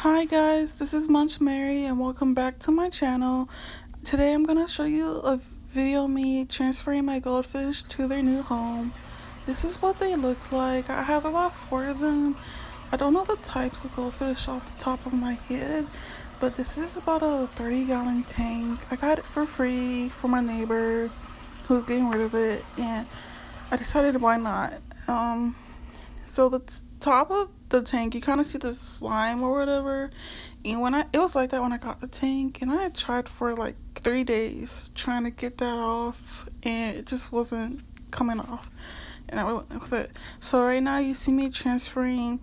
Hi guys, this is Munch Mary and welcome back to my channel. Today I'm gonna show you a video of me transferring my goldfish to their new home. This is what they look like. I have about 4 of them. I don't know the types of goldfish off the top of my head, but this is about a 30-gallon tank. I got it for free from my neighbor who's getting rid of it, and I decided why not. So the top of the tank, you kind of see the slime or whatever. And it was like that when I got the tank, and I had tried for like 3 days trying to get that off, and it just wasn't coming off. And I went with it. So right now you see me transferring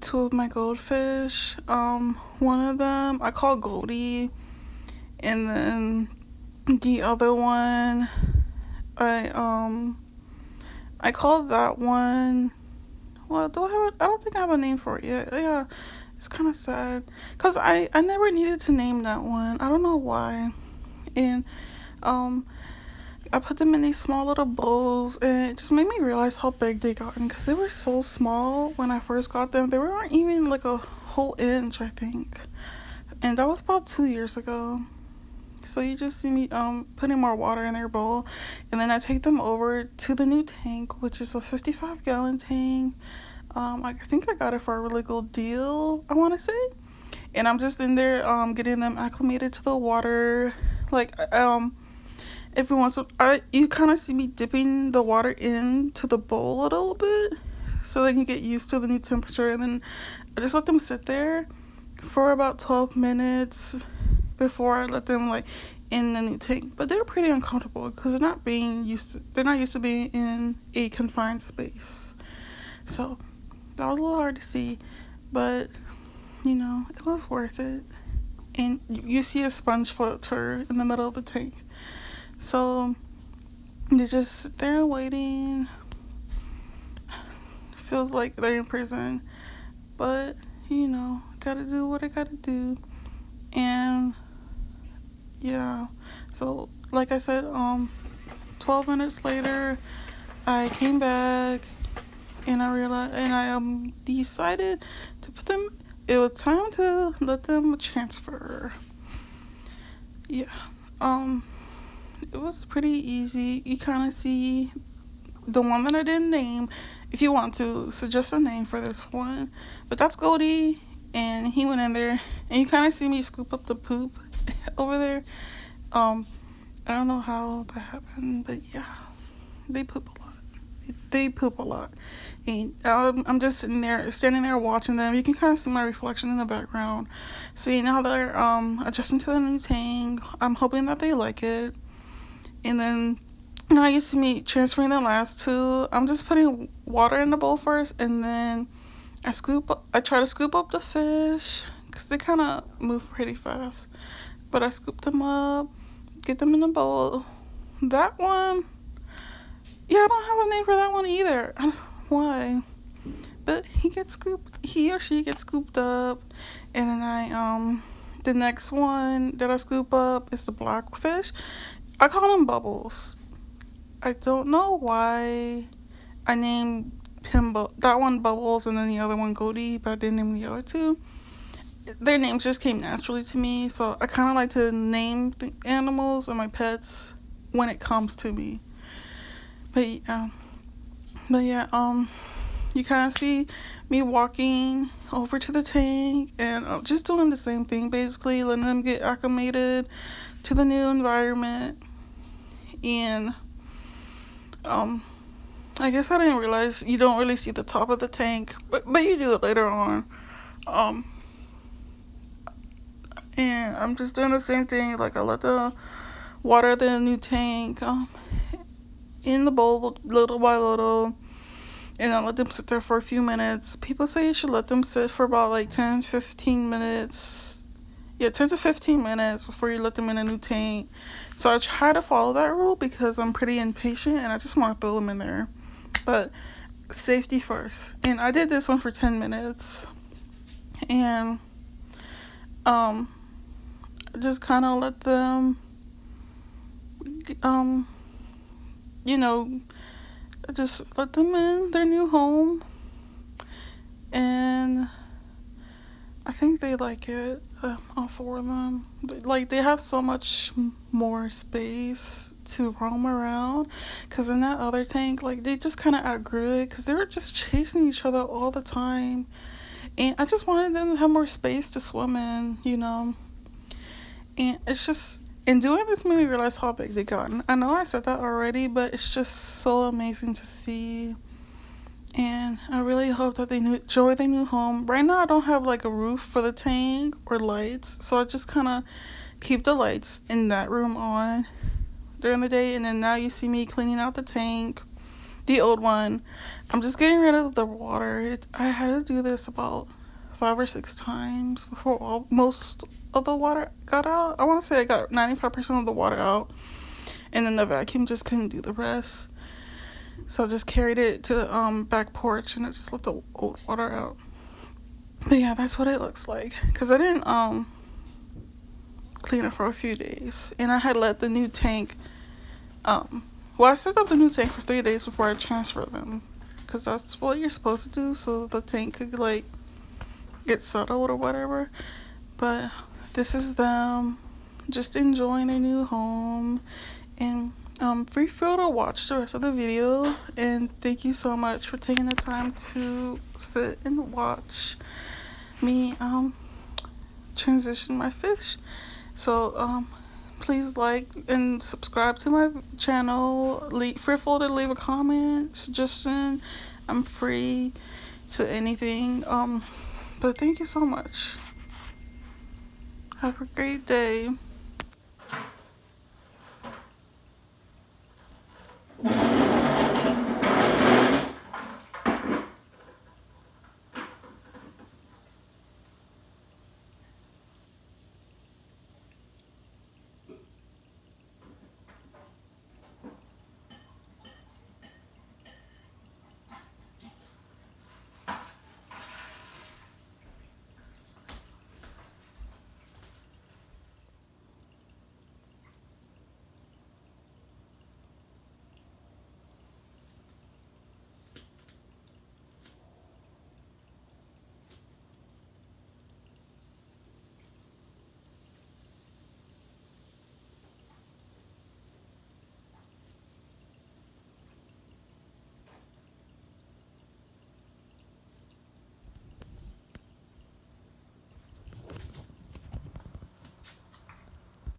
2 of my goldfish. One of them I call Goldie, and then the other one I call that one. Well, I don't think I have a name for it yet. Yeah, it's kind of sad. Because I never needed to name that one. I don't know why. And, I put them in these small little bowls, and it just made me realize how big they gotten. Because they were so small when I first got them. They weren't even like a whole inch, I think. And that was about 2 years ago. So you just see me putting more water in their bowl, and then I take them over to the new tank, which is a 55-gallon tank. I think I got it for a really good deal, I want to say. And I'm just in there getting them acclimated to the water. Like every once you kind of see me dipping the water into the bowl a little bit so they can get used to the new temperature, and then I just let them sit there for about 12 minutes before I let them like in the new tank. But they're pretty uncomfortable because they're not used to being in a confined space. So that was a little hard to see, but it was worth it. And you see a sponge filter in the middle of the tank. So they just sit there waiting. Feels like they're in prison, but gotta do what I gotta do. And yeah, so like I said, 12 minutes later, I came back and I realized, and I decided to put them. It was time to let them transfer. Yeah, it was pretty easy. You kind of see the one that I didn't name. If you want to suggest a name for this one, but that's Goldie, and he went in there, and you kind of see me scoop up the poop over there. I don't know how that happened, but yeah, they poop a lot. They poop a lot, and I'm just standing there watching them. You can kind of see my reflection in the background, seeing how they're adjusting to the new tank. I'm hoping that they like it, and then now you see me transferring the last 2. I'm just putting water in the bowl first, and then I try to scoop up the fish because they kind of move pretty fast. But I scoop them up, get them in the bowl. That one, yeah, I don't have a name for that one either. I don't know why. But he or she gets scooped up, and then the next one that I scoop up is the blackfish. I call them Bubbles. I don't know why I named that one Bubbles and then the other one Goldie, but I didn't name the other 2. Their names just came naturally to me, so I kind of like to name the animals and my pets when it comes to me. But yeah, you kind of see me walking over to the tank and just doing the same thing, basically letting them get acclimated to the new environment. And I guess I didn't realize you don't really see the top of the tank, but you do it later on. And I'm just doing the same thing. Like I let the water the new tank in the bowl little by little, and I let them sit there for a few minutes. People say you should let them sit for about like 10-15 minutes. Yeah, 10 to 15 minutes before you let them in a new tank. So I try to follow that rule because I'm pretty impatient and I just want to throw them in there. But safety first. And I did this one for 10 minutes. And just kind of let them just let them in their new home. And I think they like it, all four of them. Like, they have so much more space to roam around. Because in that other tank, like, they just kind of outgrew it because they were just chasing each other all the time. And I just wanted them to have more space to swim in, you know? And it's just, in doing this made me realize how big they got. I know I said that already, but it's just so amazing to see. And I really hope that they enjoy their new home. Right now, I don't have like a roof for the tank or lights, so I just kind of keep the lights in that room on during the day. And then now you see me cleaning out the tank, the old one. I'm just getting rid of the water. I had to do this about 5 or 6 times before most of the water got out. I want to say I got 95% of the water out, and then the vacuum just couldn't do the rest. So I just carried it to the back porch and I just let the old water out. But yeah, that's what it looks like. Because I didn't clean it for a few days. And I had let the new tank, I set up the new tank for 3 days before I transferred them. Because that's what you're supposed to do, so the tank could like get settled or whatever. But this is them just enjoying their new home. And feel free to watch the rest of the video, and thank you so much for taking the time to sit and watch me transition my fish. So please like and subscribe to my channel. Feel free to leave a comment, suggestion. I'm free to anything. But thank you so much. Have a great day.